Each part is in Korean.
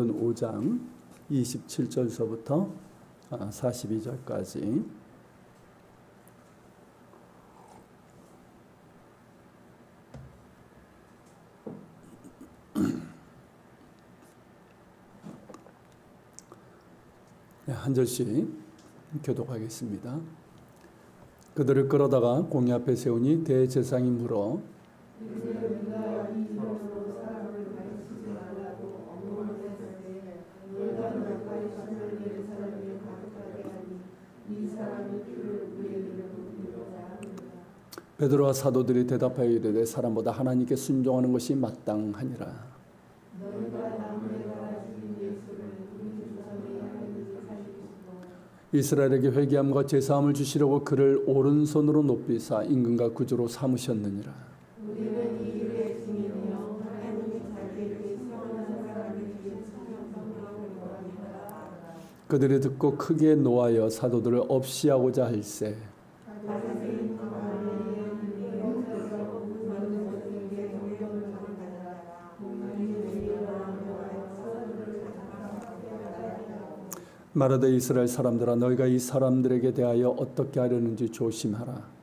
5장 27절서부터 42절까지 한 절씩 교독하겠습니다. 그들을 끌어다가 공회 앞에 세우니 대제사장이 물어 베드로와 사도들이 대답하여 이르되 사람보다 하나님께 순종하는 것이 마땅하니라. 이스라엘에게 회개함과 제사함을 주시려고 그를 오른손으로 높이사 임금과 구주로 삼으셨느니라. 그들이 듣고 크게 노하여 사도들을 없이하고자 할세 말하되 이스라엘 사람들아 너희가 이 사람들에게 대하여 어떻게 하려는지 조심하라.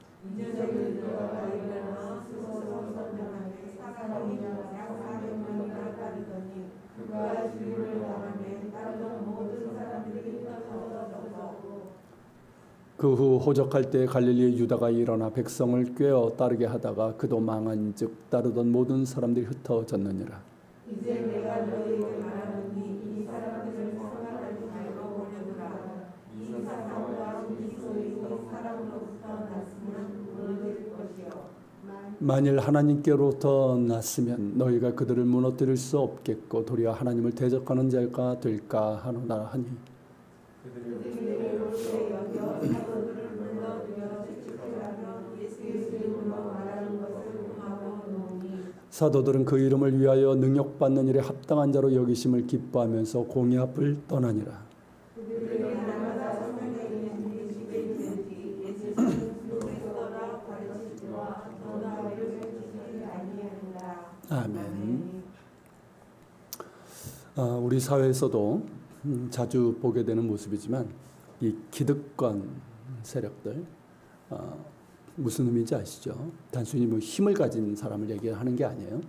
그 후 호적할 때 갈릴리 유다가 일어나 백성을 꾀어 따르게 하다가 그도 망한즉 따르던 모든 사람들이 흩어졌느니라. 이제 내가 너희에게 말하노니 이 사람들을 생각하지 말고 보내노라. 이 사람과 이 소유이 사람으로부터 났으면 무너질 것이요 만일 하나님께로부터 났으면 너희가 그들을 무너뜨릴 수 없겠고 도리어 하나님을 대적하는 자가 될까 하노라 하니 사도들은 그 이름을 위하여 능력받는 일에 합당한 자로 여기심을 기뻐하면서 공회 앞을 떠나니라. 아멘. 우리 사회에서도 자주 보게 되는 모습이지만 이 기득권 세력들 무슨 의미인지 아시죠? 단순히 힘을 가진 사람을 얘기하는 게 아니에요.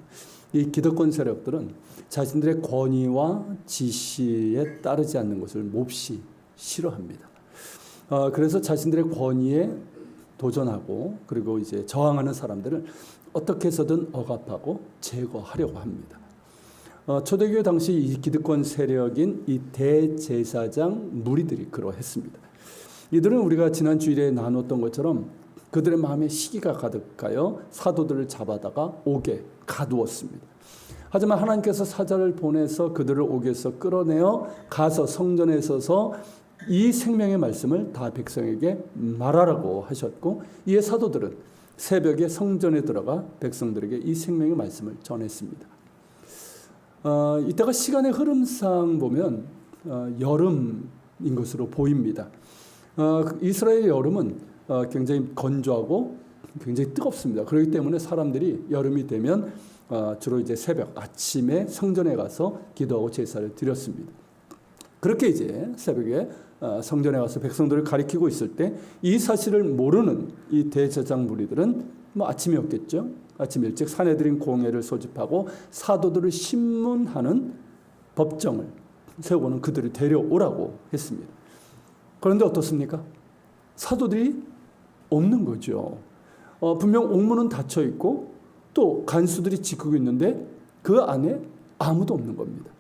이 기득권 세력들은 자신들의 권위와 지시에 따르지 않는 것을 몹시 싫어합니다. 그래서 자신들의 권위에 도전하고 그리고 이제 저항하는 사람들을 어떻게 해서든 억압하고 제거하려고 합니다. 초대교회 당시 이 기득권 세력인 이 대제사장 무리들이 그러했습니다. 이들은 우리가 지난 주일에 나눴던 것처럼 그들의 마음에 시기가 가득하여 사도들을 잡아다가 옥에 가두었습니다. 하지만 하나님께서 사자를 보내서 그들을 옥에서 끌어내어 가서 성전에 서서 이 생명의 말씀을 다 백성에게 말하라고 하셨고 이에 사도들은 새벽에 성전에 들어가 백성들에게 이 생명의 말씀을 전했습니다. 이때가 시간의 흐름상 보면 여름인 것으로 보입니다. 이스라엘의 여름은 굉장히 건조하고 굉장히 뜨겁습니다. 그렇기 때문에 사람들이 여름이 되면 주로 이제 새벽 아침에 성전에 가서 기도하고 제사를 드렸습니다. 그렇게 이제 새벽에 성전에 가서 백성들을 가리키고 있을 때 이 사실을 모르는 이 대제사장 무리들은 아침이었겠죠. 아침 일찍 사내들인 공회를 소집하고 사도들을 신문하는 법정을 세우고는 그들을 데려오라고 했습니다. 그런데 어떻습니까? 사도들이 없는 거죠. 분명 옥문은 닫혀 있고 또 간수들이 지키고 있는데 그 안에 아무도 없는 겁니다.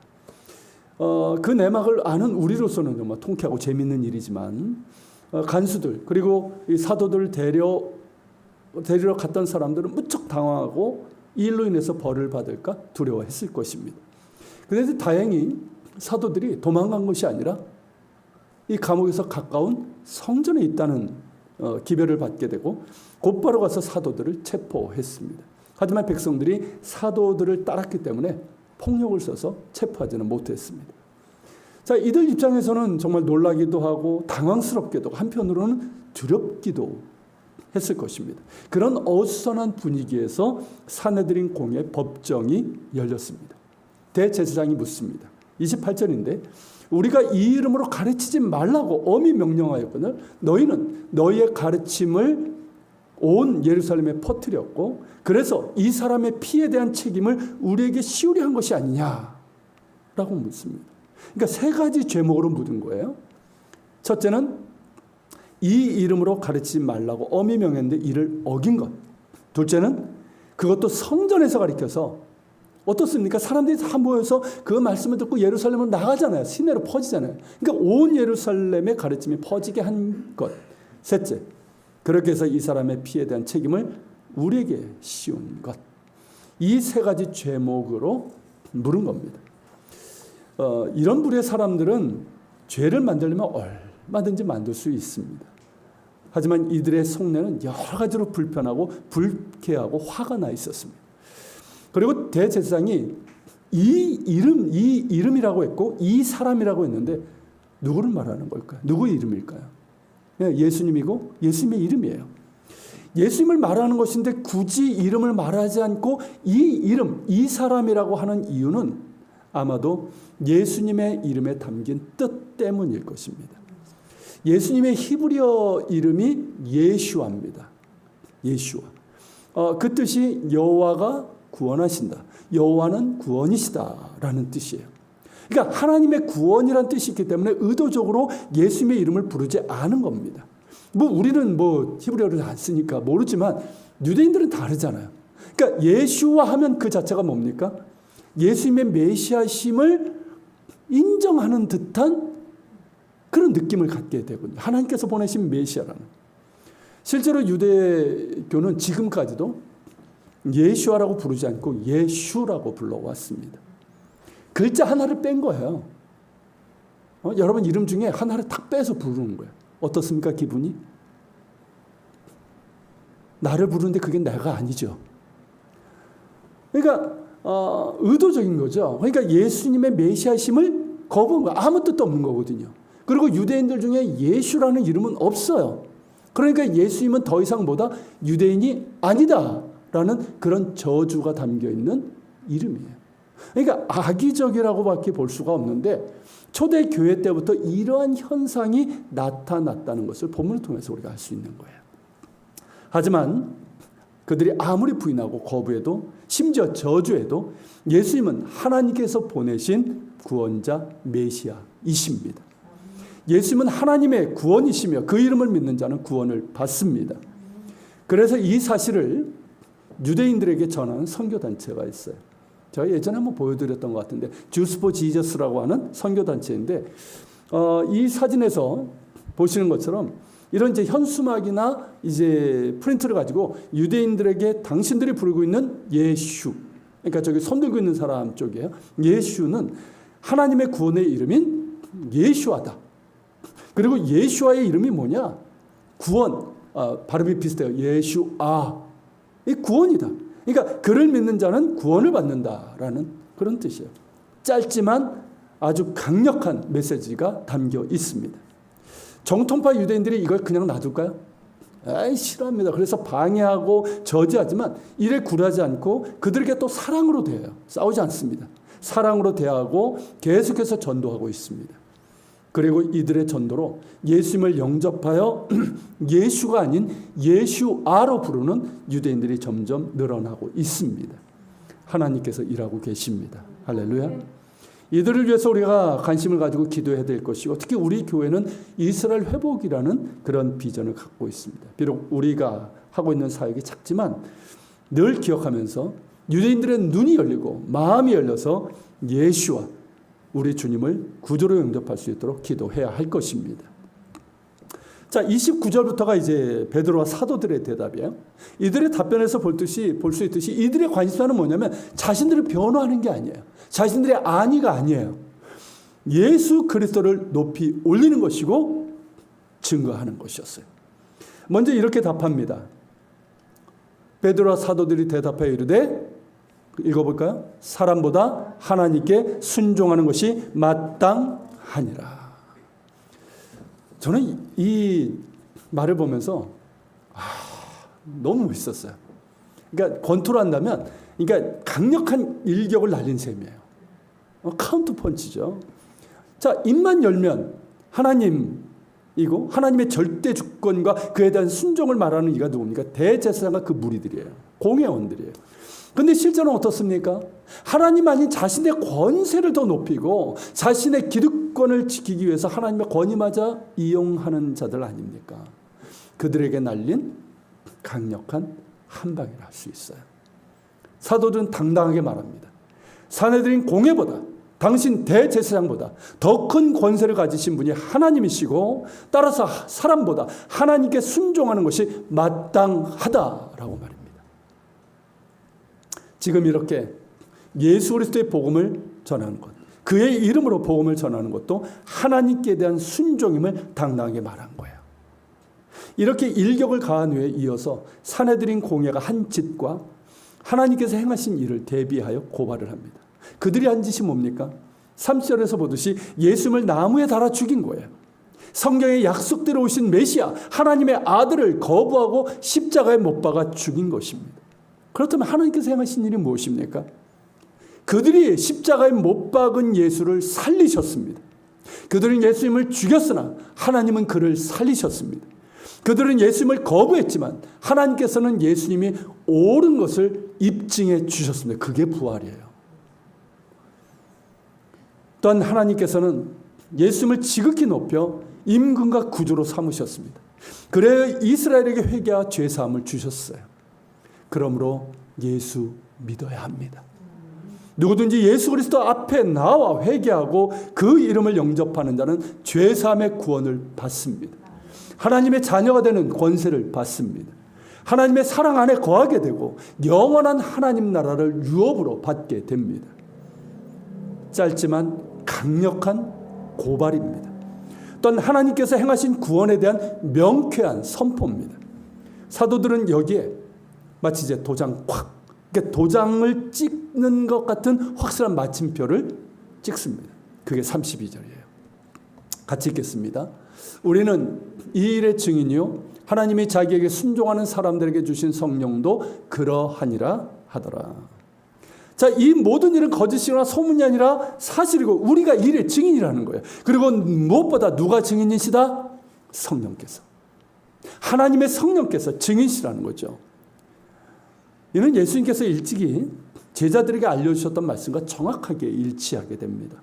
그 내막을 아는 우리로서는 정말 통쾌하고 재미있는 일이지만 간수들 그리고 이 사도들을 데리러 갔던 사람들은 무척 당황하고 이 일로 인해서 벌을 받을까 두려워했을 것입니다. 그런데 다행히 사도들이 도망간 것이 아니라 이 감옥에서 가까운 성전에 있다는 기별을 받게 되고 곧바로 가서 사도들을 체포했습니다. 하지만 백성들이 사도들을 따랐기 때문에 폭력을 써서 체포하지는 못했습니다. 자, 이들 입장에서는 정말 놀라기도 하고 당황스럽게도 한편으로는 두렵기도 했을 것입니다. 그런 어수선한 분위기에서 사내들인 공회 법정이 열렸습니다. 대제사장이 묻습니다. 28절인데 우리가 이 이름으로 가르치지 말라고 엄히 명령하였거늘 너희는 너희의 가르침을 온 예루살렘에 퍼뜨렸고 그래서 이 사람의 피에 대한 책임을 우리에게 씌우려 한 것이 아니냐라고 묻습니다. 그러니까 세 가지 죄목으로 묻은 거예요. 첫째는 이 이름으로 가르치지 말라고 엄히 명했는데 이를 어긴 것. 둘째는 그것도 성전에서 가르쳐서 어떻습니까? 사람들이 다 모여서 그 말씀을 듣고 예루살렘으로 나가잖아요. 시내로 퍼지잖아요. 그러니까 온 예루살렘의 가르침이 퍼지게 한 것. 셋째, 그렇게 해서 이 사람의 피에 대한 책임을 우리에게 씌운 것. 이 세 가지 죄목으로 물은 겁니다. 이런 부류의 사람들은 죄를 만들려면 얼마든지 만들 수 있습니다. 하지만 이들의 속내는 여러 가지로 불편하고 불쾌하고 화가 나 있었습니다. 그리고 대제사장이 이 이름이라고 했고 이 사람이라고 했는데 누구를 말하는 걸까요? 누구의 이름일까요? 예수님이고 예수님의 이름이에요. 예수님을 말하는 것인데 굳이 이름을 말하지 않고 이 이름, 이 사람이라고 하는 이유는 아마도 예수님의 이름에 담긴 뜻 때문일 것입니다. 예수님의 히브리어 이름이 예슈아입니다. 예슈아. 그 뜻이 여호와가 구원하신다. 여호와는 구원이시다라는 뜻이에요. 그러니까 하나님의 구원이라는 뜻이 있기 때문에 의도적으로 예수님의 이름을 부르지 않은 겁니다. 우리는 히브리어를 안 쓰니까 모르지만 유대인들은 다르잖아요. 그러니까 예슈아 하면 그 자체가 뭡니까? 예수님의 메시아심을 인정하는 듯한 그런 느낌을 갖게 되군요. 하나님께서 보내신 메시아라는. 실제로 유대교는 지금까지도 예슈아라고 부르지 않고 예슈라고 불러왔습니다. 글자 하나를 뺀 거예요. 여러분 이름 중에 하나를 탁 빼서 부르는 거예요. 어떻습니까? 기분이? 나를 부르는데 그게 내가 아니죠. 그러니까 의도적인 거죠. 그러니까 예수님의 메시아심을 거부한 거 아무 뜻도 없는 거거든요. 그리고 유대인들 중에 예슈라는 이름은 없어요. 그러니까 예수님은 더 이상 유대인이 아니다라는 그런 저주가 담겨 있는 이름이에요. 그러니까 악의적이라고밖에 볼 수가 없는데 초대 교회 때부터 이러한 현상이 나타났다는 것을 본문을 통해서 우리가 알 수 있는 거예요. 하지만 그들이 아무리 부인하고 거부해도 심지어 저주해도 예수님은 하나님께서 보내신 구원자 메시아이십니다. 예수님은 하나님의 구원이시며 그 이름을 믿는 자는 구원을 받습니다. 그래서 이 사실을 유대인들에게 전하는 선교단체가 있어요. 제가 예전에 한번 보여드렸던 것 같은데 주스 포 지저스라고 하는 선교단체인데 이 사진에서 보시는 것처럼 이런 이제 현수막이나 이제 프린트를 가지고 유대인들에게 당신들이 부르고 있는 예슈, 그러니까 저기 손 들고 있는 사람 쪽이에요. 예슈는 하나님의 구원의 이름인 예슈아다. 그리고 예슈아의 이름이 뭐냐? 구원. 발음이 비슷해요. 예슈아. 이 구원이다. 그러니까 그를 믿는 자는 구원을 받는다라는 그런 뜻이에요. 짧지만 아주 강력한 메시지가 담겨 있습니다. 정통파 유대인들이 이걸 그냥 놔둘까요? 싫어합니다. 그래서 방해하고 저지하지만 이를 굴하지 않고 그들에게 또 사랑으로 대해요. 싸우지 않습니다. 사랑으로 대하고 계속해서 전도하고 있습니다. 그리고 이들의 전도로 예수님을 영접하여 예수가 아닌 예슈아로 부르는 유대인들이 점점 늘어나고 있습니다. 하나님께서 일하고 계십니다. 할렐루야. 이들을 위해서 우리가 관심을 가지고 기도해야 될 것이고 특히 우리 교회는 이스라엘 회복이라는 그런 비전을 갖고 있습니다. 비록 우리가 하고 있는 사역이 작지만 늘 기억하면서 유대인들의 눈이 열리고 마음이 열려서 예수와 우리 주님을 구주로 영접할 수 있도록 기도해야 할 것입니다. 자, 29절부터가 이제 베드로와 사도들의 대답이에요. 이들의 답변에서 볼 수 있듯이 이들의 관심사는 뭐냐면 자신들을 변호하는 게 아니에요. 자신들의 안위가 아니에요. 예수 그리스도를 높이 올리는 것이고 증거하는 것이었어요. 먼저 이렇게 답합니다. 베드로와 사도들이 대답하여 이르되 읽어볼까요? 사람보다 하나님께 순종하는 것이 마땅하니라. 저는 이 말을 보면서 너무 멋있었어요. 그러니까 권투를 한다면 그러니까 강력한 일격을 날린 셈이에요. 카운터 펀치죠. 자, 입만 열면 하나님이고 하나님의 절대 주권과 그에 대한 순종을 말하는 이가 누굽니까? 대제사장과 그 무리들이에요. 공회원들이에요. 근데 실제로는 어떻습니까? 하나님 아닌 자신의 권세를 더 높이고 자신의 기득권을 지키기 위해서 하나님의 권위마저 이용하는 자들 아닙니까? 그들에게 날린 강력한 한방이라 할 수 있어요. 사도들은 당당하게 말합니다. 사내들인 공회보다 당신 대제사장보다 더 큰 권세를 가지신 분이 하나님이시고 따라서 사람보다 하나님께 순종하는 것이 마땅하다라고 말입니다. 지금 이렇게 예수 그리스도의 복음을 전하는 것, 그의 이름으로 복음을 전하는 것도 하나님께 대한 순종임을 당당하게 말한 거예요. 이렇게 일격을 가한 후에 이어서 사내들인 공회가 한 짓과 하나님께서 행하신 일을 대비하여 고발을 합니다. 그들이 한 짓이 뭡니까? 3절에서 보듯이 예수님을 나무에 달아 죽인 거예요. 성경의 약속대로 오신 메시아 하나님의 아들을 거부하고 십자가에 못 박아 죽인 것입니다. 그렇다면 하나님께서 행하신 일이 무엇입니까? 그들이 십자가에 못 박은 예수를 살리셨습니다. 그들은 예수님을 죽였으나 하나님은 그를 살리셨습니다. 그들은 예수님을 거부했지만 하나님께서는 예수님이 옳은 것을 입증해 주셨습니다. 그게 부활이에요. 또한 하나님께서는 예수님을 지극히 높여 임금과 구주로 삼으셨습니다. 그래야 이스라엘에게 회개와 죄사함을 주셨어요. 그러므로 예수 믿어야 합니다. 누구든지 예수 그리스도 앞에 나와 회개하고 그 이름을 영접하는 자는 죄사함의 구원을 받습니다. 하나님의 자녀가 되는 권세를 받습니다. 하나님의 사랑 안에 거하게 되고 영원한 하나님 나라를 유업으로 받게 됩니다. 짧지만 강력한 고발입니다. 또한 하나님께서 행하신 구원에 대한 명쾌한 선포입니다. 사도들은 여기에 마치 이제 도장을 찍는 것 같은 확실한 마침표를 찍습니다. 그게 32절이에요. 같이 읽겠습니다. 우리는 이 일의 증인이요 하나님이 자기에게 순종하는 사람들에게 주신 성령도 그러하니라 하더라. 자, 이 모든 일은 거짓이거나 소문이 아니라 사실이고 우리가 이 일의 증인이라는 거예요. 그리고 무엇보다 누가 증인이시다? 성령께서. 하나님의 성령께서 증인이시라는 거죠. 이는 예수님께서 일찍이 제자들에게 알려주셨던 말씀과 정확하게 일치하게 됩니다.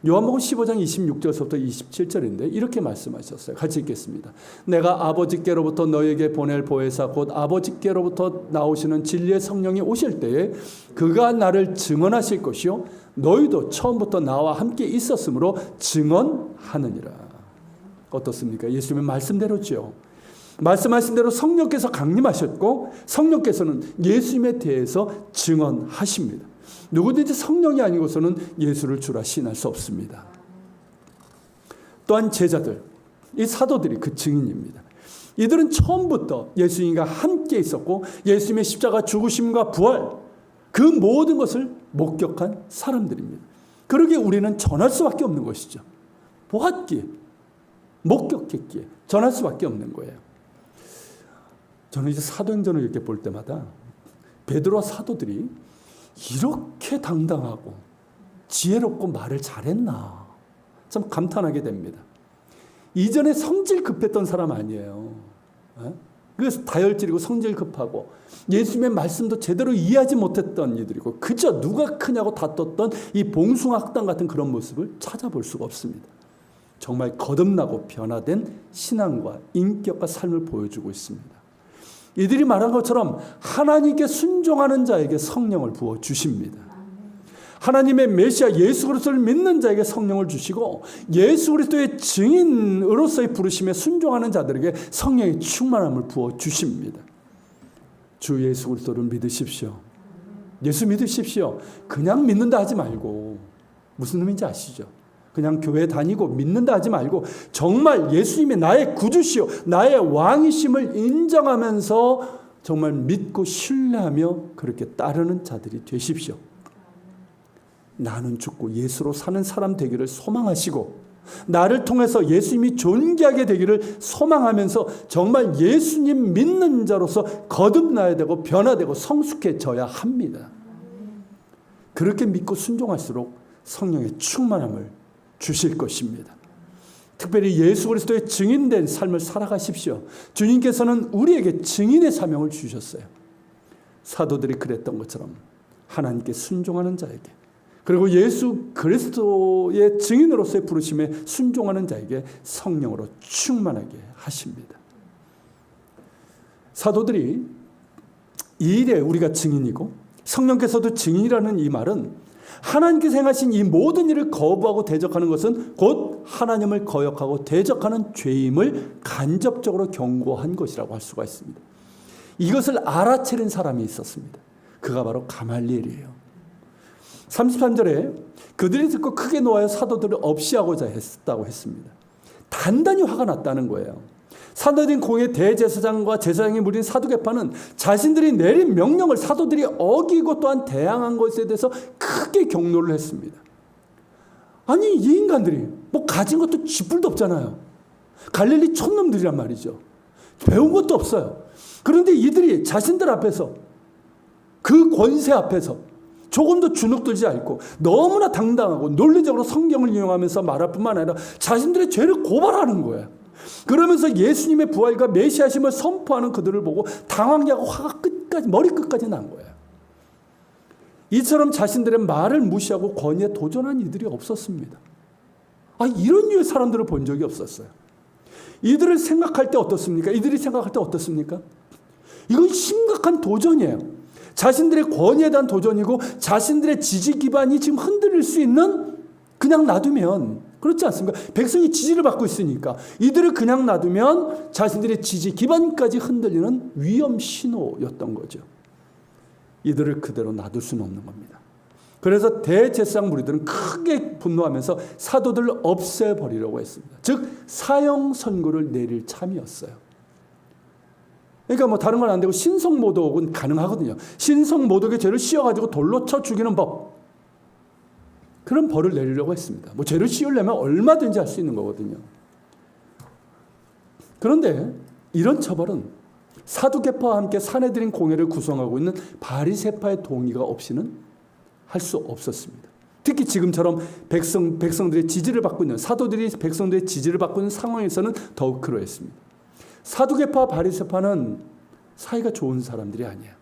요한복음 15장 26절부터 27절인데 이렇게 말씀하셨어요. 같이 읽겠습니다. 내가 아버지께로부터 너에게 보낼 보혜사 곧 아버지께로부터 나오시는 진리의 성령이 오실 때에 그가 나를 증언하실 것이요 너희도 처음부터 나와 함께 있었으므로 증언하느니라. 어떻습니까? 예수님의 말씀대로죠. 말씀하신 대로 성령께서 강림하셨고 성령께서는 예수님에 대해서 증언하십니다. 누구든지 성령이 아니고서는 예수를 주라 시인할 수 없습니다. 또한 제자들, 이 사도들이 그 증인입니다. 이들은 처음부터 예수님과 함께 있었고 예수님의 십자가 죽으심과 부활 그 모든 것을 목격한 사람들입니다. 그러기에 우리는 전할 수밖에 없는 것이죠. 보았기에 목격했기에 전할 수밖에 없는 거예요. 저는 이제 사도행전을 이렇게 볼 때마다 베드로와 사도들이 이렇게 당당하고 지혜롭고 말을 잘했나 참 감탄하게 됩니다. 이전에 성질 급했던 사람 아니에요. 그래서 다혈질이고 성질 급하고 예수님의 말씀도 제대로 이해하지 못했던 이들이고 그저 누가 크냐고 다퉜던 이 봉숭아학당 같은 그런 모습을 찾아볼 수가 없습니다. 정말 거듭나고 변화된 신앙과 인격과 삶을 보여주고 있습니다. 이들이 말한 것처럼 하나님께 순종하는 자에게 성령을 부어주십니다. 하나님의 메시아 예수 그리스도를 믿는 자에게 성령을 주시고 예수 그리스도의 증인으로서의 부르심에 순종하는 자들에게 성령의 충만함을 부어주십니다. 주 예수 그리스도를 믿으십시오. 예수 믿으십시오. 그냥 믿는다 하지 말고 무슨 의미인지 아시죠? 그냥 교회 다니고 믿는다 하지 말고 정말 예수님이 나의 구주시오 나의 왕이심을 인정하면서 정말 믿고 신뢰하며 그렇게 따르는 자들이 되십시오. 나는 죽고 예수로 사는 사람 되기를 소망하시고 나를 통해서 예수님이 존귀하게 되기를 소망하면서 정말 예수님 믿는 자로서 거듭나야 되고 변화되고 성숙해져야 합니다. 그렇게 믿고 순종할수록 성령의 충만함을 주실 것입니다. 특별히 예수 그리스도의 증인된 삶을 살아가십시오. 주님께서는 우리에게 증인의 사명을 주셨어요. 사도들이 그랬던 것처럼 하나님께 순종하는 자에게, 그리고 예수 그리스도의 증인으로서의 부르심에 순종하는 자에게 성령으로 충만하게 하십니다. 사도들이 이 일에 우리가 증인이고 성령께서도 증인이라는 이 말은 하나님께서 행하신 이 모든 일을 거부하고 대적하는 것은 곧 하나님을 거역하고 대적하는 죄임을 간접적으로 경고한 것이라고 할 수가 있습니다. 이것을 알아차린 사람이 있었습니다. 그가 바로 가말리엘이에요. 33절에 그들이 듣고 크게 노하여 사도들을 없이하고자 했다고 했습니다. 단단히 화가 났다는 거예요. 사도들인 공의 대제사장과 제사장이 무린 사두개파는 자신들이 내린 명령을 사도들이 어기고 또한 대항한 것에 대해서 크게 경노를 했습니다. 아니, 이 인간들이 뭐 가진 것도 쥐뿔도 없잖아요. 갈릴리 촌놈들이란 말이죠. 배운 것도 없어요. 그런데 이들이 자신들 앞에서, 그 권세 앞에서 조금도 주눅들지 않고 너무나 당당하고 논리적으로 성경을 인용하면서 말할 뿐만 아니라 자신들의 죄를 고발하는 거예요. 그러면서 예수님의 부활과 메시아심을 선포하는 그들을 보고 당황해 하고 화가 머리끝까지 난 거예요. 이처럼 자신들의 말을 무시하고 권위에 도전한 이들이 없었습니다. 이런 류의 사람들을 본 적이 없었어요. 이들을 생각할 때 어떻습니까? 이들이 생각할 때 어떻습니까? 이건 심각한 도전이에요. 자신들의 권위에 대한 도전이고 자신들의 지지 기반이 지금 흔들릴 수 있는, 그냥 놔두면, 그렇지 않습니까? 백성이 지지를 받고 있으니까 이들을 그냥 놔두면 자신들의 지지 기반까지 흔들리는 위험 신호였던 거죠. 이들을 그대로 놔둘 수는 없는 겁니다. 그래서 대제사장 무리들은 크게 분노하면서 사도들을 없애버리려고 했습니다. 즉 사형 선고를 내릴 참이었어요. 그러니까 뭐 다른 건 안 되고 신성모독은 가능하거든요. 신성모독의 죄를 씌워가지고 돌로 쳐 죽이는 법, 그런 벌을 내리려고 했습니다. 뭐 죄를 씌우려면 얼마든지 할 수 있는 거거든요. 그런데 이런 처벌은 사두개파와 함께 사내들인 공회를 구성하고 있는 바리새파의 동의가 없이는 할 수 없었습니다. 특히 지금처럼 백성들의 지지를 받고 있는, 사도들이 백성들의 지지를 받고 있는 상황에서는 더욱 그러했습니다. 사두개파와 바리새파는 사이가 좋은 사람들이 아니에요.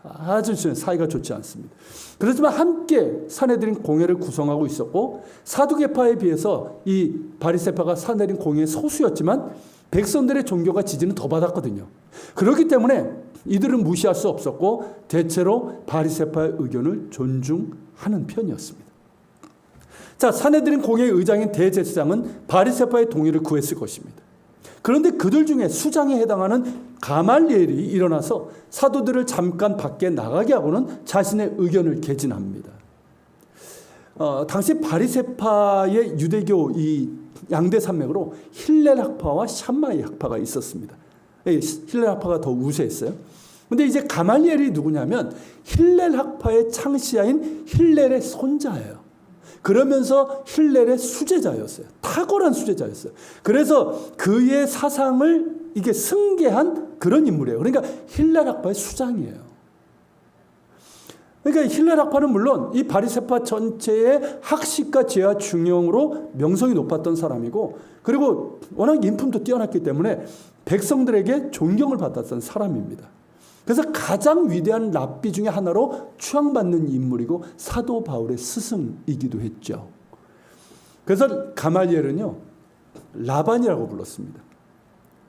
아주 사이가 좋지 않습니다. 그렇지만 함께 사내들인 공회를 구성하고 있었고, 사두개파에 비해서 이 바리새파가 사내들인 공회의 소수였지만 백성들의 존경과 지지는 더 받았거든요. 그렇기 때문에 이들은 무시할 수 없었고 대체로 바리새파의 의견을 존중하는 편이었습니다. 자, 사내들인 공회의 의장인 대제사장은 바리새파의 동의를 구했을 것입니다. 그런데 그들 중에 수장에 해당하는 가말리엘이 일어나서 사도들을 잠깐 밖에 나가게 하고는 자신의 의견을 개진합니다. 당시 바리새파의 유대교 이 양대 산맥으로 힐렐 학파와 샴마이 학파가 있었습니다. 힐렐 학파가 더 우세했어요. 근데 이제 가말리엘이 누구냐면 힐렐 학파의 창시자인 힐렐의 손자예요. 그러면서 힐렐의 수제자였어요. 탁월한 수제자였어요. 그래서 그의 사상을 이게 승계한 그런 인물이에요. 그러니까 힐렐 학파의 수장이에요. 그러니까 힐렐 학파는 물론 이 바리새파 전체의 학식과 죄와 중용으로 명성이 높았던 사람이고, 그리고 워낙 인품도 뛰어났기 때문에 백성들에게 존경을 받았던 사람입니다. 그래서 가장 위대한 랍비 중에 하나로 추앙받는 인물이고 사도 바울의 스승이기도 했죠. 그래서 가말리엘은요, 라반이라고 불렀습니다.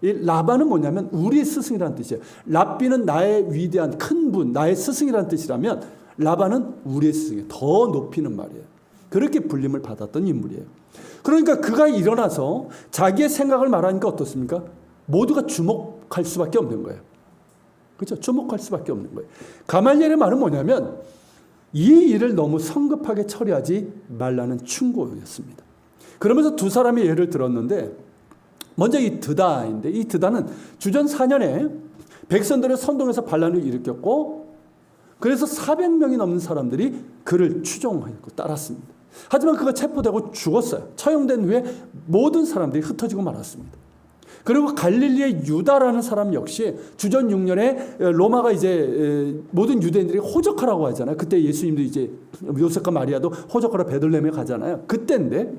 이 라반은 뭐냐면 우리의 스승이라는 뜻이에요. 랍비는 나의 위대한 큰 분, 나의 스승이라는 뜻이라면 라반은 우리의 스승이에요. 더 높이는 말이에요. 그렇게 불림을 받았던 인물이에요. 그러니까 그가 일어나서 자기의 생각을 말하니까 어떻습니까? 모두가 주목할 수밖에 없는 거예요. 그렇죠? 주목할 수밖에 없는 거예요. 가말리엘의 말은 뭐냐면 이 일을 너무 성급하게 처리하지 말라는 충고였습니다. 그러면서 두 사람의 예를 들었는데, 먼저 이 드다인데, 이 드다는 주전 4년에 백성들을 선동해서 반란을 일으켰고, 그래서 400명이 넘는 사람들이 그를 추종하고 따랐습니다. 하지만 그가 체포되고 죽었어요. 처형된 후에 모든 사람들이 흩어지고 말았습니다. 그리고 갈릴리의 유다라는 사람 역시 주전 6년에 로마가 이제 모든 유대인들이 호적하라고 하잖아요. 그때 예수님도 이제 요셉과 마리아도 호적하러 베들레헴에 가잖아요. 그때인데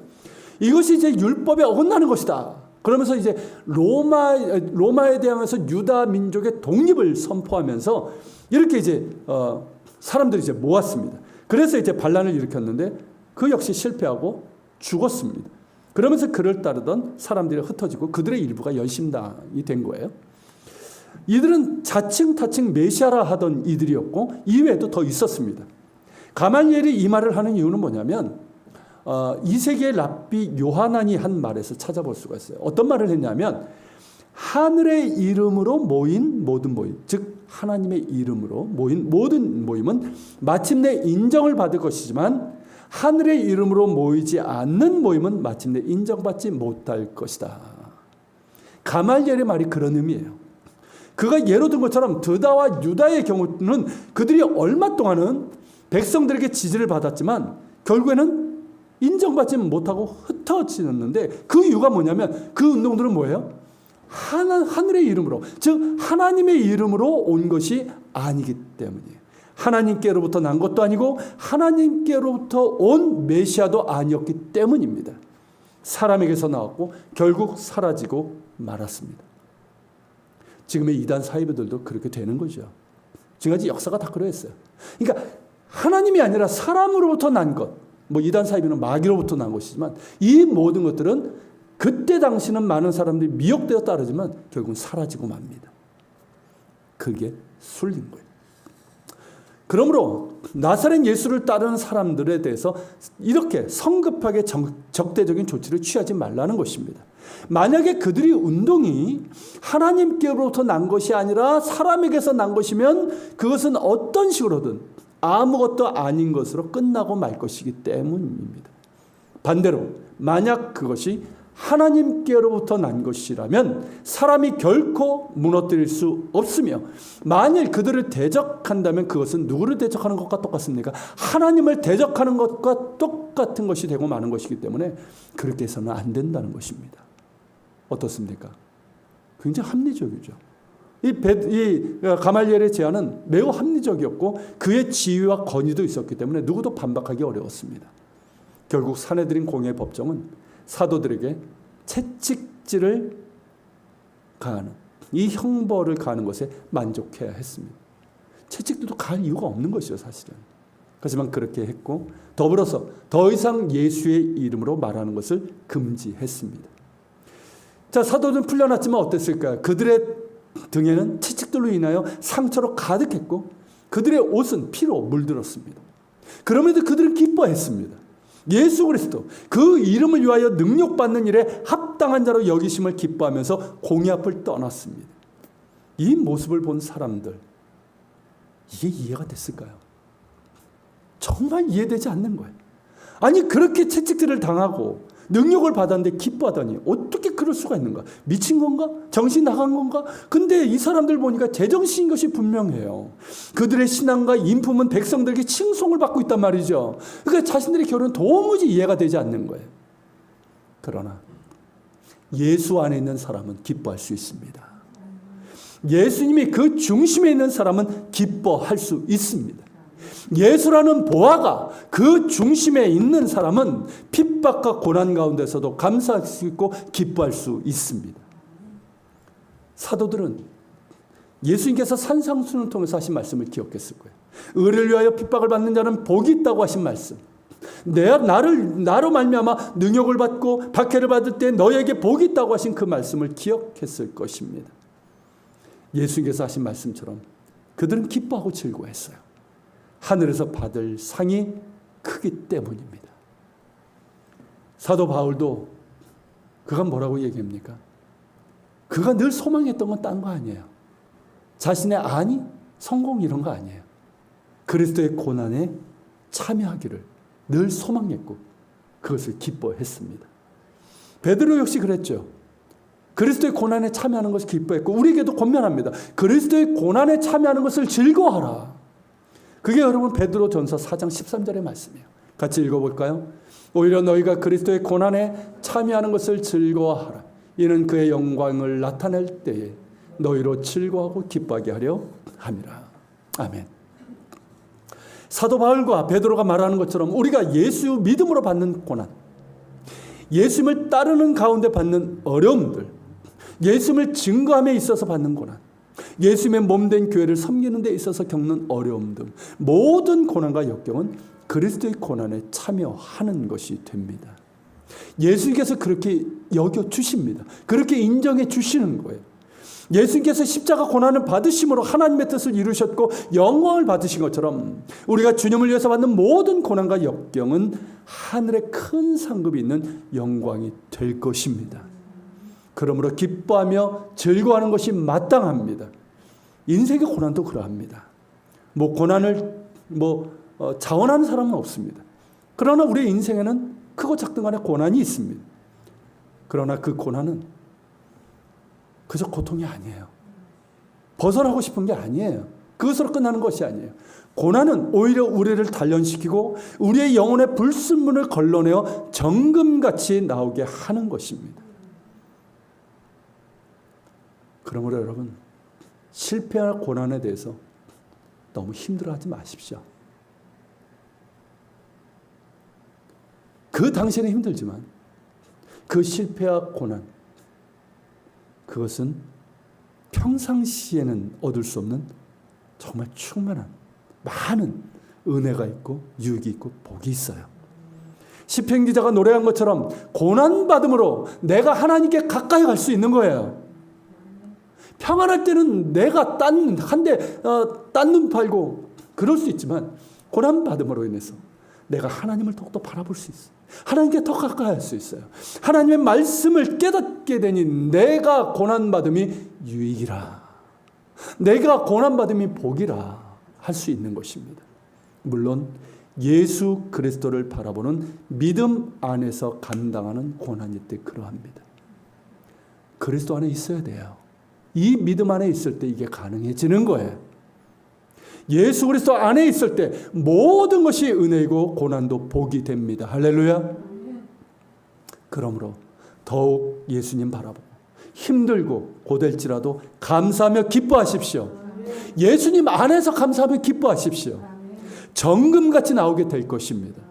이것이 이제 율법에 어긋나는 것이다. 그러면서 이제 로마에 대항해서 유다 민족의 독립을 선포하면서 이렇게 이제 사람들이 이제 모았습니다. 그래서 이제 반란을 일으켰는데 그 역시 실패하고 죽었습니다. 그러면서 그를 따르던 사람들이 흩어지고 그들의 일부가 열심당이 된 거예요. 이들은 자칭 메시아라 하던 이들이었고 이외에도 더 있었습니다. 가말리엘이 이 말을 하는 이유는 뭐냐면 2세기의 랍비 요하난이 한 말에서 찾아볼 수가 있어요. 어떤 말을 했냐면 하늘의 이름으로 모인 모든 모임, 즉 하나님의 이름으로 모인 모든 모임은 마침내 인정을 받을 것이지만 하늘의 이름으로 모이지 않는 모임은 마침내 인정받지 못할 것이다. 가말리엘의 말이 그런 의미예요. 그가 예로 든 것처럼 드다와 유다의 경우는 그들이 얼마 동안은 백성들에게 지지를 받았지만 결국에는 인정받지 못하고 흩어지는데 그 이유가 뭐냐면 그 운동들은 뭐예요? 하늘의 이름으로, 즉 하나님의 이름으로 온 것이 아니기 때문이에요. 하나님께로부터 난 것도 아니고 하나님께로부터 온 메시아도 아니었기 때문입니다. 사람에게서 나왔고 결국 사라지고 말았습니다. 지금의 이단 사이비들도 그렇게 되는 거죠. 지금까지 역사가 다 그러했어요. 그러니까 하나님이 아니라 사람으로부터 난 것, 뭐 이단 사이비는 마귀로부터 난 것이지만 이 모든 것들은 그때 당시는 많은 사람들이 미혹되어 따르지만 결국은 사라지고 맙니다. 그게 순리인 거예요. 그러므로 나사렛 예수를 따르는 사람들에 대해서 이렇게 성급하게 적대적인 조치를 취하지 말라는 것입니다. 만약에 그들이 운동이 하나님께로부터 난 것이 아니라 사람에게서 난 것이면 그것은 어떤 식으로든 아무것도 아닌 것으로 끝나고 말 것이기 때문입니다. 반대로 만약 그것이 하나님께로부터 난 것이라면 사람이 결코 무너뜨릴 수 없으며 만일 그들을 대적한다면 그것은 누구를 대적하는 것과 똑같습니까? 하나님을 대적하는 것과 똑같은 것이 되고 마는 것이기 때문에 그렇게 해서는 안 된다는 것입니다. 어떻습니까? 굉장히 합리적이죠. 이 가말리엘의 제안은 매우 합리적이었고 그의 지위와 권위도 있었기 때문에 누구도 반박하기 어려웠습니다. 결국 사내들인 공의 법정은 사도들에게 채찍질을 가하는 이 형벌을 가하는 것에 만족해야 했습니다. 채찍도 가할 이유가 없는 것이죠, 사실은. 하지만 그렇게 했고 더불어서 더 이상 예수의 이름으로 말하는 것을 금지했습니다. 자, 사도들은 풀려났지만 어땠을까요? 그들의 등에는 채찍들로 인하여 상처로 가득했고 그들의 옷은 피로 물들었습니다. 그럼에도 그들은 기뻐했습니다. 예수 그리스도 그 이름을 위하여 능력받는 일에 합당한 자로 여기심을 기뻐하면서 공의 앞을 떠났습니다. 이 모습을 본 사람들 이게 이해가 됐을까요? 정말 이해되지 않는 거예요. 아니 그렇게 채찍질을 당하고 능력을 받았는데 기뻐하다니 어떻게 그럴 수가 있는가? 미친 건가? 정신 나간 건가? 근데 이 사람들 보니까 제정신인 것이 분명해요. 그들의 신앙과 인품은 백성들에게 칭송을 받고 있단 말이죠. 그러니까 자신들의 결론은 도무지 이해가 되지 않는 거예요. 그러나 예수 안에 있는 사람은 기뻐할 수 있습니다. 예수님이 그 중심에 있는 사람은 기뻐할 수 있습니다. 예수라는 보화가 그 중심에 있는 사람은 핍박과 고난 가운데서도 감사할 수 있고 기뻐할 수 있습니다. 사도들은 예수님께서 산상수훈을 통해서 하신 말씀을 기억했을 거예요. 의를 위하여 핍박을 받는 자는 복이 있다고 하신 말씀. 나로 말미암아 능욕을 받고 박해를 받을 때 너에게 복이 있다고 하신 그 말씀을 기억했을 것입니다. 예수님께서 하신 말씀처럼 그들은 기뻐하고 즐거워했어요. 하늘에서 받을 상이 크기 때문입니다. 사도 바울도 그가 뭐라고 얘기합니까? 그가 늘 소망했던 건 딴 거 아니에요. 자신의 안위, 성공 이런 거 아니에요. 그리스도의 고난에 참여하기를 늘 소망했고 그것을 기뻐했습니다. 베드로 역시 그랬죠. 그리스도의 고난에 참여하는 것을 기뻐했고 우리에게도 권면합니다. 그리스도의 고난에 참여하는 것을 즐거워하라. 그게 여러분 베드로전서 4장 13절의 말씀이에요. 같이 읽어볼까요? 오히려 너희가 그리스도의 고난에 참여하는 것을 즐거워하라. 이는 그의 영광을 나타낼 때에 너희로 즐거워하고 기뻐하게 하려 함이라. 아멘. 사도 바울과 베드로가 말하는 것처럼 우리가 예수 믿음으로 받는 고난, 예수님을 따르는 가운데 받는 어려움들, 예수님을 증거함에 있어서 받는 고난, 예수님의 몸된 교회를 섬기는 데 있어서 겪는 어려움 등 모든 고난과 역경은 그리스도의 고난에 참여하는 것이 됩니다. 예수님께서 그렇게 여겨주십니다. 그렇게 인정해 주시는 거예요. 예수님께서 십자가 고난을 받으심으로 하나님의 뜻을 이루셨고 영광을 받으신 것처럼 우리가 주님을 위해서 받는 모든 고난과 역경은 하늘에 큰 상급이 있는 영광이 될 것입니다. 그러므로 기뻐하며 즐거워하는 것이 마땅합니다. 인생의 고난도 그러합니다. 고난을 자원하는 사람은 없습니다. 그러나 우리의 인생에는 크고 작든 간에 고난이 있습니다. 그러나 그 고난은 그저 고통이 아니에요. 벗어나고 싶은 게 아니에요. 그것으로 끝나는 것이 아니에요. 고난은 오히려 우리를 단련시키고 우리의 영혼의 불순물을 걸러내어 정금같이 나오게 하는 것입니다. 그러므로 여러분, 실패와 고난에 대해서 너무 힘들어하지 마십시오. 그 당시에는 힘들지만 그 실패와 고난, 그것은 평상시에는 얻을 수 없는 정말 충만한 많은 은혜가 있고 유익이 있고 복이 있어요. 시편 기자가 노래한 것처럼 고난받음으로 내가 하나님께 가까이 갈 수 있는 거예요. 평안할 때는 내가 한 대 딴 눈 팔고 그럴 수 있지만 고난받음으로 인해서 내가 하나님을 더욱더 바라볼 수 있어요. 하나님께 더 가까이 할 수 있어요. 하나님의 말씀을 깨닫게 되니 내가 고난받음이 유익이라, 내가 고난받음이 복이라 할 수 있는 것입니다. 물론 예수 그리스도를 바라보는 믿음 안에서 감당하는 고난일 때 그러합니다. 그리스도 안에 있어야 돼요. 이 믿음 안에 있을 때 이게 가능해지는 거예요. 예수 그리스도 안에 있을 때 모든 것이 은혜이고 고난도 복이 됩니다. 할렐루야. 그러므로 더욱 예수님 바라보고 힘들고 고될지라도 감사하며 기뻐하십시오. 예수님 안에서 감사하며 기뻐하십시오. 정금같이 나오게 될 것입니다.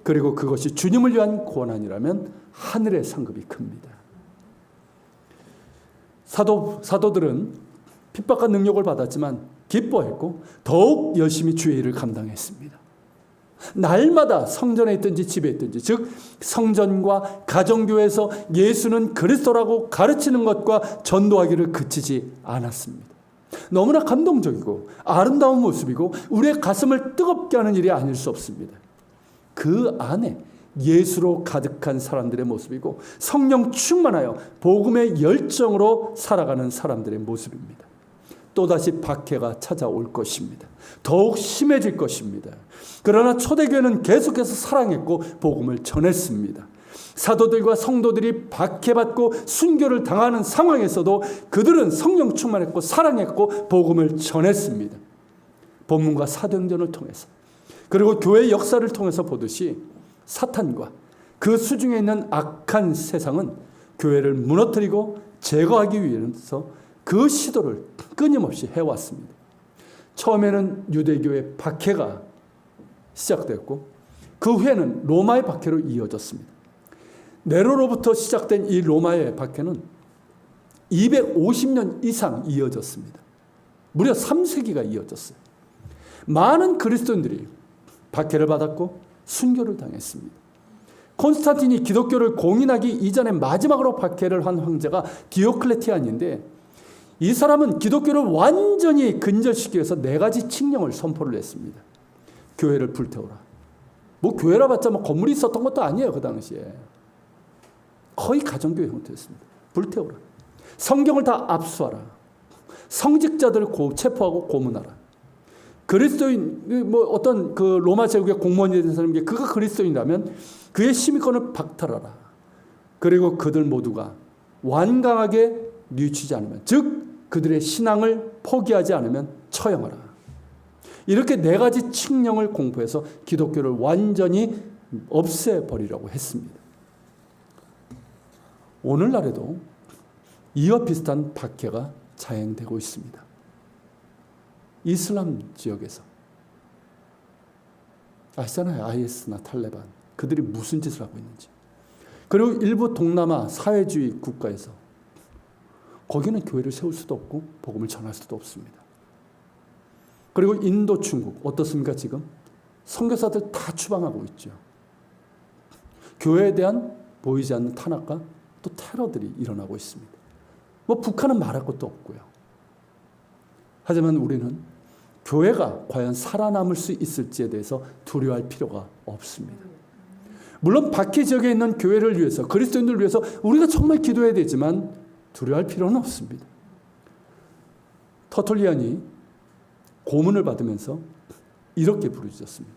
그리고 그것이 주님을 위한 고난이라면 하늘의 상급이 큽니다. 사도들은 핍박과 능력을 받았지만 기뻐했고 더욱 열심히 주의 일을 감당했습니다. 날마다 성전에 있든지 집에 있든지, 즉 성전과 가정교회에서 예수는 그리스도라고 가르치는 것과 전도하기를 그치지 않았습니다. 너무나 감동적이고 아름다운 모습이고 우리의 가슴을 뜨겁게 하는 일이 아닐 수 없습니다. 그 안에 예수로 가득한 사람들의 모습이고 성령 충만하여 복음의 열정으로 살아가는 사람들의 모습입니다. 또다시 박해가 찾아올 것입니다. 더욱 심해질 것입니다. 그러나 초대교회는 계속해서 사랑했고 복음을 전했습니다. 사도들과 성도들이 박해받고 순교를 당하는 상황에서도 그들은 성령 충만했고 사랑했고 복음을 전했습니다. 본문과 사도행전을 통해서, 그리고 교회 역사를 통해서 보듯이 사탄과 그 수중에 있는 악한 세상은 교회를 무너뜨리고 제거하기 위해서 그 시도를 끊임없이 해왔습니다. 처음에는 유대교의 박해가 시작됐고 그 후에는 로마의 박해로 이어졌습니다. 네로로부터 시작된 이 로마의 박해는 250년 이상 이어졌습니다. 무려 3세기가 이어졌어요. 많은 그리스도인들이 박해를 받았고 순교를 당했습니다. 콘스탄틴이 기독교를 공인하기 이전에 마지막으로 박해를 한 황제가 디오클레티안인데, 이 사람은 기독교를 완전히 근절시키기 위해서 4가지 칙령을 선포를 했습니다. 교회를 불태워라. 교회라 봤자 건물이 있었던 것도 아니에요. 그 당시에 거의 가정교회 형태였습니다. 불태워라. 성경을 다 압수하라. 성직자들을 체포하고 고문하라. 그리스도인 어떤 그 로마 제국의 공무원이 된 사람에게 그가 그리스도인이라면 그의 시민권을 박탈하라. 그리고 그들 모두가 완강하게 뉘우치지 않으면, 즉 그들의 신앙을 포기하지 않으면 처형하라. 이렇게 4가지 칙령을 공포해서 기독교를 완전히 없애버리려고 했습니다. 오늘날에도 이와 비슷한 박해가 자행되고 있습니다. 이슬람 지역에서 아시잖아요. IS나 탈레반 그들이 무슨 짓을 하고 있는지. 그리고 일부 동남아 사회주의 국가에서 거기는 교회를 세울 수도 없고 복음을 전할 수도 없습니다. 그리고 인도, 중국 어떻습니까? 지금 선교사들 다 추방하고 있죠. 교회에 대한 보이지 않는 탄압과 또 테러들이 일어나고 있습니다. 뭐 북한은 말할 것도 없고요. 하지만 우리는 교회가 과연 살아남을 수 있을지에 대해서 두려워할 필요가 없습니다. 물론 박해 지역에 있는 교회를 위해서, 그리스도인들을 위해서 우리가 정말 기도해야 되지만 두려워할 필요는 없습니다. 터툴리안이 고문을 받으면서 이렇게 부르짖었습니다.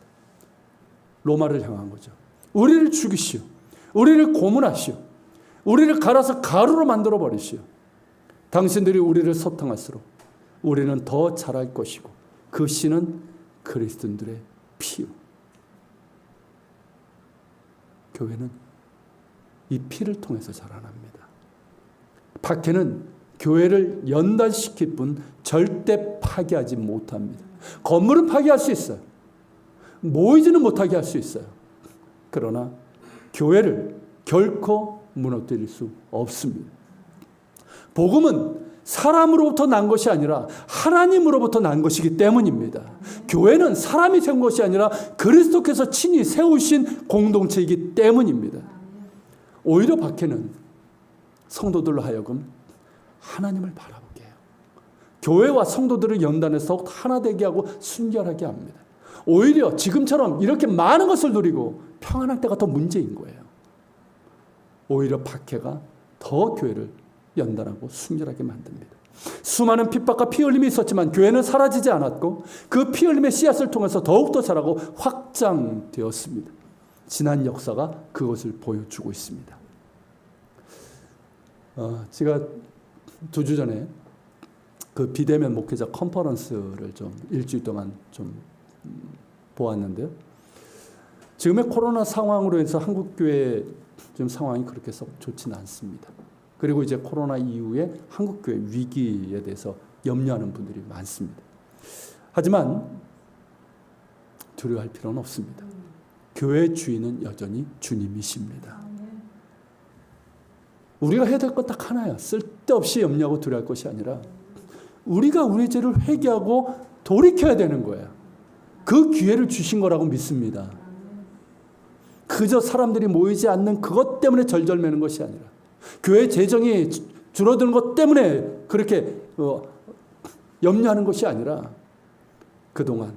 로마를 향한 거죠. 우리를 죽이시오. 우리를 고문하시오. 우리를 갈아서 가루로 만들어 버리시오. 당신들이 우리를 소탕할수록 우리는 더 잘할 것이고 그 씨는 그리스도인들의 피요. 교회는 이 피를 통해서 자라납니다. 박해는 교회를 연단시킬 뿐 절대 파괴하지 못합니다. 건물은 파괴할 수 있어요. 모이지는 못하게 할 수 있어요. 그러나 교회를 결코 무너뜨릴 수 없습니다. 복음은 사람으로부터 난 것이 아니라 하나님으로부터 난 것이기 때문입니다. 교회는 사람이 세운 것이 아니라 그리스도께서 친히 세우신 공동체이기 때문입니다. 오히려 박해는 성도들로 하여금 하나님을 바라보게 해요. 교회와 성도들을 연단해서 하나 되게 하고 순결하게 합니다. 오히려 지금처럼 이렇게 많은 것을 누리고 평안할 때가 더 문제인 거예요. 오히려 박해가 더 교회를 연단하고 순결하게 만듭니다. 수많은 핍박과 피 흘림이 있었지만 교회는 사라지지 않았고 그 피 흘림의 씨앗을 통해서 더욱더 자라고 확장되었습니다. 지난 역사가 그것을 보여주고 있습니다. 제가 2주 전에 그 비대면 목회자 컨퍼런스를 좀 일주일 동안 좀 보았는데요. 지금의 코로나 상황으로 해서 한국교회 지금 상황이 그렇게 썩 좋지는 않습니다. 그리고 이제 코로나 이후에 한국교회 위기에 대해서 염려하는 분들이 많습니다. 하지만 두려워할 필요는 없습니다. 교회의 주인은 여전히 주님이십니다. 우리가 해야 될 것 딱 하나예요. 쓸데없이 염려하고 두려워할 것이 아니라 우리가 우리 죄를 회개하고 돌이켜야 되는 거예요. 그 기회를 주신 거라고 믿습니다. 그저 사람들이 모이지 않는 그것 때문에 절절매는 것이 아니라 교회 재정이 줄어드는 것 때문에 그렇게 염려하는 것이 아니라 그동안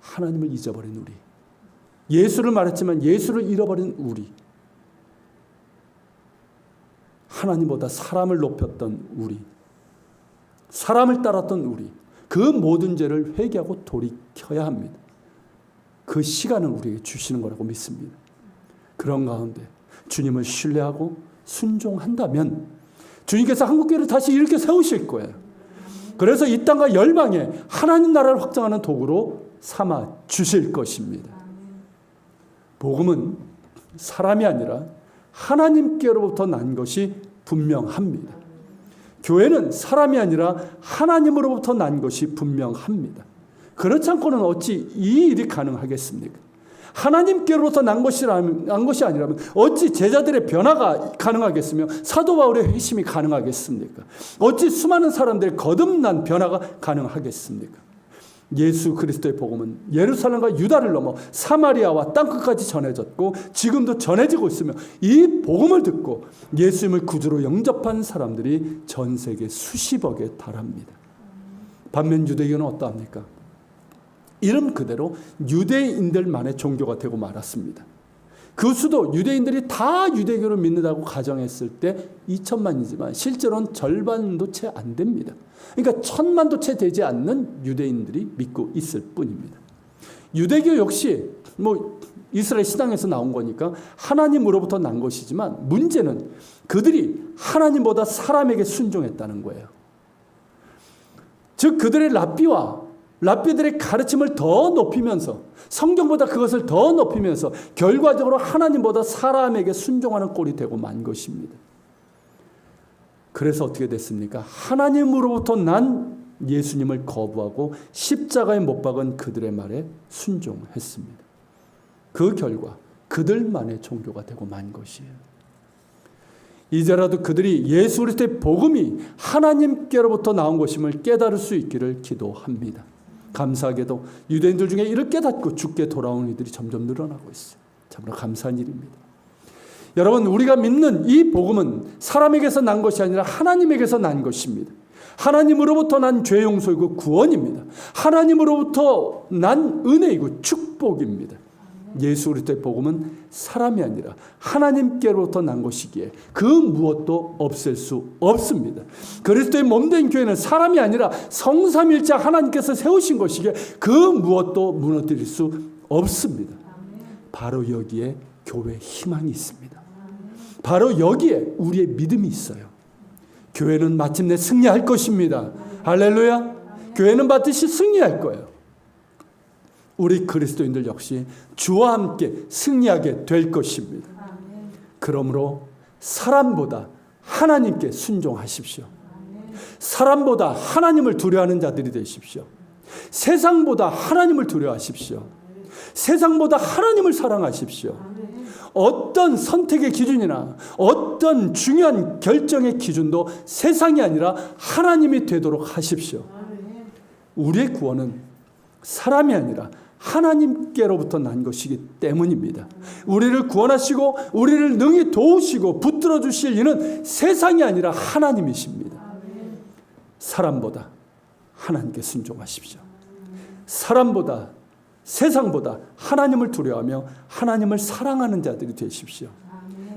하나님을 잊어버린 우리, 예수를 말했지만 예수를 잃어버린 우리, 하나님보다 사람을 높였던 우리, 사람을 따랐던 우리, 그 모든 죄를 회개하고 돌이켜야 합니다. 그 시간을 우리에게 주시는 거라고 믿습니다. 그런 가운데 주님을 신뢰하고 순종한다면 주님께서 한국교회를 다시 이렇게 세우실 거예요. 그래서 이 땅과 열방에 하나님 나라를 확장하는 도구로 삼아 주실 것입니다. 복음은 사람이 아니라 하나님께로부터 난 것이 분명합니다. 교회는 사람이 아니라 하나님으로부터 난 것이 분명합니다. 그렇지 않고는 어찌 이 일이 가능하겠습니까? 하나님께로부터 난 것이 아니라면 어찌 제자들의 변화가 가능하겠으며 사도 바울의 회심이 가능하겠습니까? 어찌 수많은 사람들의 거듭난 변화가 가능하겠습니까? 예수 그리스도의 복음은 예루살렘과 유다를 넘어 사마리아와 땅끝까지 전해졌고 지금도 전해지고 있으며 이 복음을 듣고 예수님을 구주로 영접한 사람들이 전 세계 수십억에 달합니다. 반면 유대교는 어떠합니까? 이름 그대로 유대인들만의 종교가 되고 말았습니다. 그 수도 유대인들이 다 유대교를 믿는다고 가정했을 때 2천만이지만 실제로는 절반도 채 안 됩니다. 그러니까 1,000만도 채 되지 않는 유대인들이 믿고 있을 뿐입니다. 유대교 역시 이스라엘 신앙에서 나온 거니까 하나님으로부터 난 것이지만 문제는 그들이 하나님보다 사람에게 순종했다는 거예요. 즉 그들의 랍비들의 가르침을 더 높이면서 성경보다 그것을 더 높이면서 결과적으로 하나님보다 사람에게 순종하는 꼴이 되고 만 것입니다. 그래서 어떻게 됐습니까? 하나님으로부터 난 예수님을 거부하고 십자가에 못 박은 그들의 말에 순종했습니다. 그 결과 그들만의 종교가 되고 만 것이에요. 이제라도 그들이 예수 그리스도의 복음이 하나님께로부터 나온 것임을 깨달을 수 있기를 기도합니다. 감사하게도 유대인들 중에 이를 깨닫고 주께 돌아오는 이들이 점점 늘어나고 있어요. 참으로 감사한 일입니다. 여러분, 우리가 믿는 이 복음은 사람에게서 난 것이 아니라 하나님에게서 난 것입니다. 하나님으로부터 난 죄 용서이고 구원입니다. 하나님으로부터 난 은혜이고 축복입니다. 예수 그리스도의 복음은 사람이 아니라 하나님께로부터 난 것이기에 그 무엇도 없앨 수 없습니다. 그리스도의 몸된 교회는 사람이 아니라 성삼일체 하나님께서 세우신 것이기에 그 무엇도 무너뜨릴 수 없습니다. 바로 여기에 교회의 희망이 있습니다. 바로 여기에 우리의 믿음이 있어요. 교회는 마침내 승리할 것입니다. 할렐루야. 교회는 반드시 승리할 거예요. 우리 그리스도인들 역시 주와 함께 승리하게 될 것입니다. 그러므로 사람보다 하나님께 순종하십시오. 사람보다 하나님을 두려워하는 자들이 되십시오. 세상보다 하나님을 두려워하십시오. 세상보다 하나님을 사랑하십시오. 어떤 선택의 기준이나 어떤 중요한 결정의 기준도 세상이 아니라 하나님이 되도록 하십시오. 우리의 구원은 사람이 아니라 하나님께로부터 난 것이기 때문입니다. 우리를 구원하시고 우리를 능히 도우시고 붙들어 주실 이는 세상이 아니라 하나님이십니다. 사람보다 하나님께 순종하십시오. 사람보다 세상보다 하나님을 두려워하며 하나님을 사랑하는 자들이 되십시오.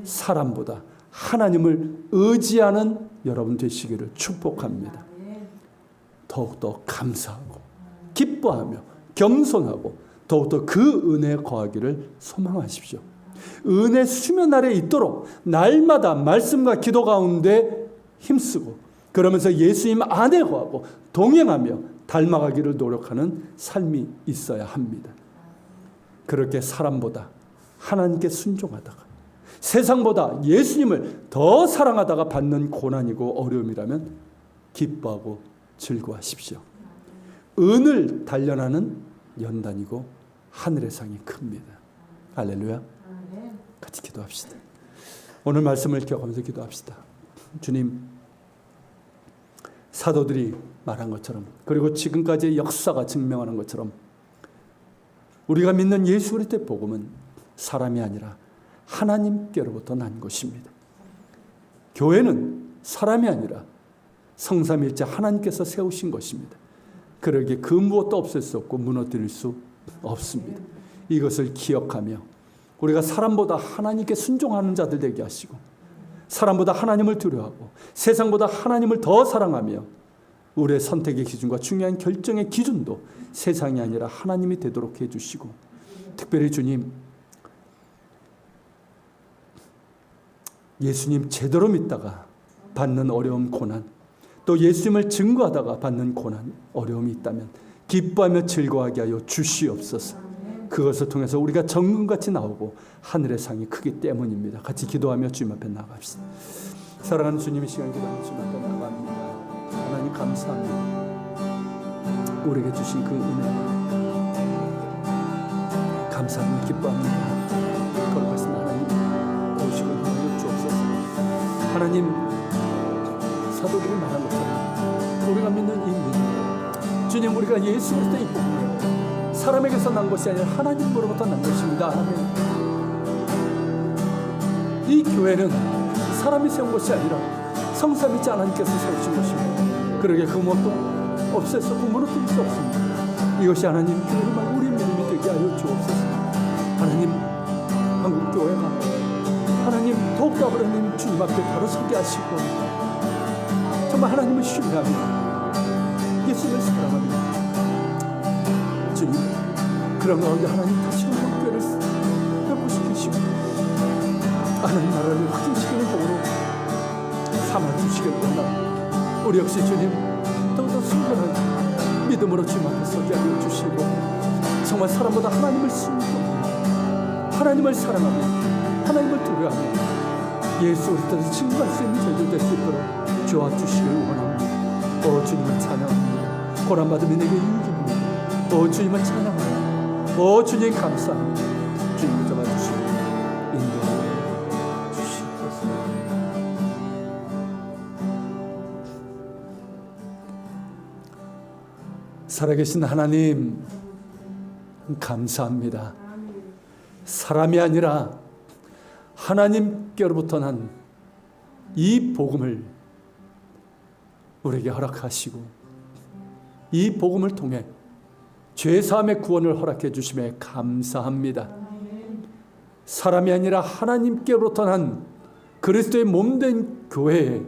사람보다 하나님을 의지하는 여러분 되시기를 축복합니다. 더욱더 감사하고 기뻐하며 겸손하고 더욱더 그 은혜에 거하기를 소망하십시오. 은혜 수면 아래 있도록 날마다 말씀과 기도 가운데 힘쓰고 그러면서 예수님 안에 거하고 동행하며 닮아가기를 노력하는 삶이 있어야 합니다. 그렇게 사람보다 하나님께 순종하다가 세상보다 예수님을 더 사랑하다가 받는 고난이고 어려움이라면 기뻐하고 즐거워하십시오. 은을 단련하는 연단이고 하늘의 상이 큽니다. 할렐루야. 같이 기도합시다. 오늘 말씀을 기억하면서 기도합시다. 주님, 사도들이 말한 것처럼 그리고 지금까지의 역사가 증명하는 것처럼 우리가 믿는 예수 그리스도의 복음은 사람이 아니라 하나님께로부터 난 것입니다. 교회는 사람이 아니라 성삼일체 하나님께서 세우신 것입니다. 그러기에 그 무엇도 없앨 수 없고 무너뜨릴 수 없습니다. 이것을 기억하며 우리가 사람보다 하나님께 순종하는 자들 되게 하시고 사람보다 하나님을 두려워하고 세상보다 하나님을 더 사랑하며 우리의 선택의 기준과 중요한 결정의 기준도 세상이 아니라 하나님이 되도록 해주시고 특별히 주님, 예수님 제대로 믿다가 받는 어려움, 고난, 또 예수님을 증거하다가 받는 고난, 어려움이 있다면 기뻐하며 즐거워하게 하여 주시옵소서. 그것을 통해서 우리가 정금같이 나오고 하늘의 상이 크기 때문입니다. 같이 기도하며 주님 앞에 나갑시다. 사랑하는 주님, 이 시간 기도하며 주님 앞에 나갑니다. 하나님 감사합니다. 우리에게 주신 그 은혜 감사합니다. 기뻐합니다. 거룩하신 하나님 오시고 하여 주옵소서. 하나님, 사도들이 말한 것처럼 우리가 믿는 이 믿음, 주님, 우리가 예수 그리스도의 복음을 사람에게서 난 것이 아니라 하나님으로부터 난 것입니다. 아멘. 이 교회는 사람이 세운 것이 아니라 성삼위일체 하나님께서 세우신 것입니다. 그러게 그 무엇도 없앨 수 없고 무너뜨릴 수 없습니다. 이것이 하나님 교회를 말고 우리 믿음이 되게 하여 주옵소서. 하나님, 한국교회가 하나님 더욱더 하나님 주님 앞에 바로 서게 하시고 정말 하나님을 신뢰하며 예수를 사랑합니다. 주님, 그런 가운데 하나님 다시 한번 교회를 회복시키시고 하나님 나라를 확증시키는 공으로 삼아주시길 원합니다. 우리 역시 주님 더욱더 순결한 믿음으로 주님 앞에 서게 하여 주시고 정말 사람보다 하나님을 순종하며 하나님을 사랑하며 하나님을 두려워하며 예수 그리스도를 증거할 수 있는 저희들 될 수 있도록 역사하셔 주시길 원합니다. 주님을 찬양합니다. 고난받으면 내게 이깁니다. 주님을 찬양합니다. 주님 감사합니다. 주님 잡아주시고 인도해 주시옵소서. 살아계신 하나님 감사합니다. 사람이 아니라 하나님께로부터 난 이 복음을 우리에게 허락하시고 이 복음을 통해 죄사함의 구원을 허락해 주심에 감사합니다. 사람이 아니라 하나님께로부터 난 그리스도의 몸된 교회에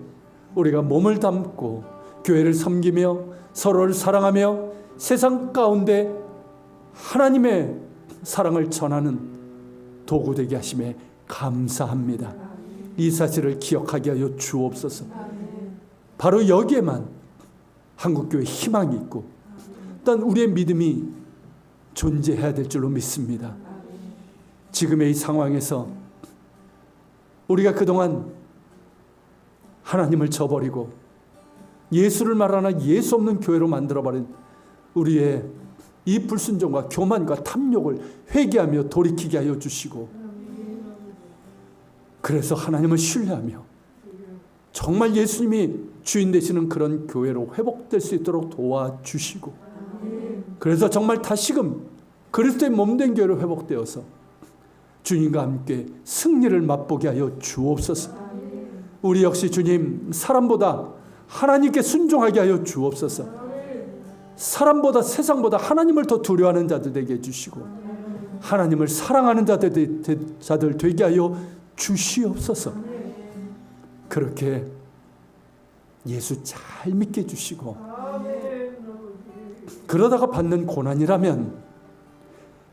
우리가 몸을 담고 교회를 섬기며 서로를 사랑하며 세상 가운데 하나님의 사랑을 전하는 도구 되게 하심에 감사합니다. 이 사실을 기억하게 하여 주옵소서. 바로 여기에만 한국교회 희망이 있고 또한 우리의 믿음이 존재해야 될 줄로 믿습니다. 지금의 이 상황에서 우리가 그동안 하나님을 저버리고 예수를 말하나 예수 없는 교회로 만들어버린 우리의 이 불순종과 교만과 탐욕을 회개하며 돌이키게 하여 주시고, 그래서 하나님을 신뢰하며 정말 예수님이 주인 되시는 그런 교회로 회복될 수 있도록 도와주시고, 그래서 정말 다시금 그리스도의 몸된 교회로 회복되어서 주님과 함께 승리를 맛보게 하여 주옵소서. 우리 역시 주님, 사람보다 하나님께 순종하게 하여 주옵소서. 사람보다 세상보다 하나님을 더 두려워하는 자들 되게 해주시고 하나님을 사랑하는 자들 되게 하여 주시옵소서. 그렇게 예수 잘 믿게 해주시고, 그러다가 받는 고난이라면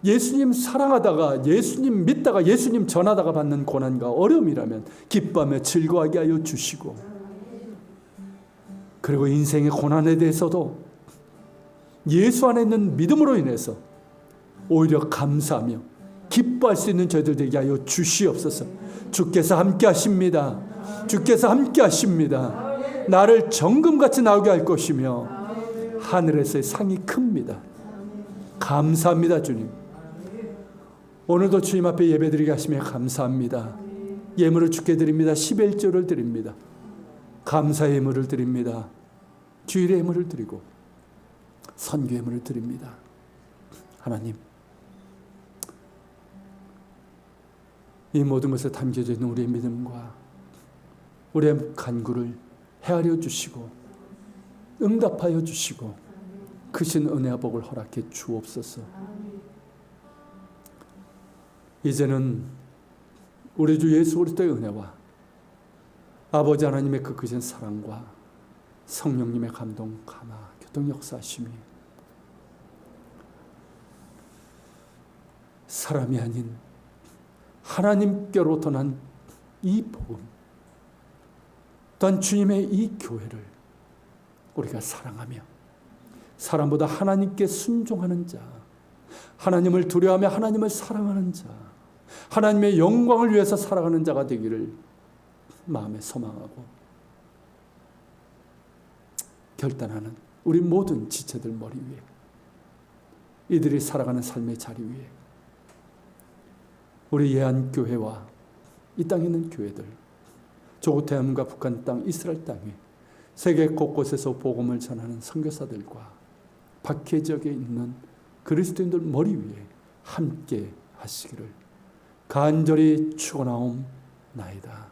예수님 사랑하다가 예수님 믿다가 예수님 전하다가 받는 고난과 어려움이라면 기뻐하며 즐거워하게 하여 주시고, 그리고 인생의 고난에 대해서도 예수 안에 있는 믿음으로 인해서 오히려 감사하며 기뻐할 수 있는 저희들 되게 하여 주시옵소서. 주께서 함께 하십니다. 주께서 함께 하십니다. 나를 정금같이 나오게 할 것이며 하늘에서의 상이 큽니다. 감사합니다. 주님, 오늘도 주님 앞에 예배드리게 하시며 감사합니다. 예물을 주께 드립니다. 11조를 드립니다. 감사의 예물을 드립니다. 주일의 예물을 드리고 선교 예물을 드립니다. 하나님, 이 모든 것에 담겨져 있는 우리의 믿음과 우리의 간구를 헤아려 주시고 응답하여 주시고 크신 은혜와 복을 허락해 주옵소서. 이제는 우리 주 예수 그리스도의 은혜와 아버지 하나님의 그 크신 사랑과 성령님의 감동, 감화, 교통 역사하심이 사람이 아닌 하나님께로부터 난 이 복음, 또한 주님의 이 교회를 우리가 사랑하며 사람보다 하나님께 순종하는 자, 하나님을 두려워하며 하나님을 사랑하는 자, 하나님의 영광을 위해서 살아가는 자가 되기를 마음에 소망하고 결단하는 우리 모든 지체들 머리 위에, 이들이 살아가는 삶의 자리 위에 우리 예안교회와 이 땅에 있는 교회들, 조국 대한민국과 북한 땅, 이스라엘 땅에 세계 곳곳에서 복음을 전하는 선교사들과 박해 지역에 있는 그리스도인들 머리 위에 함께 하시기를 간절히 축원하옵나이다.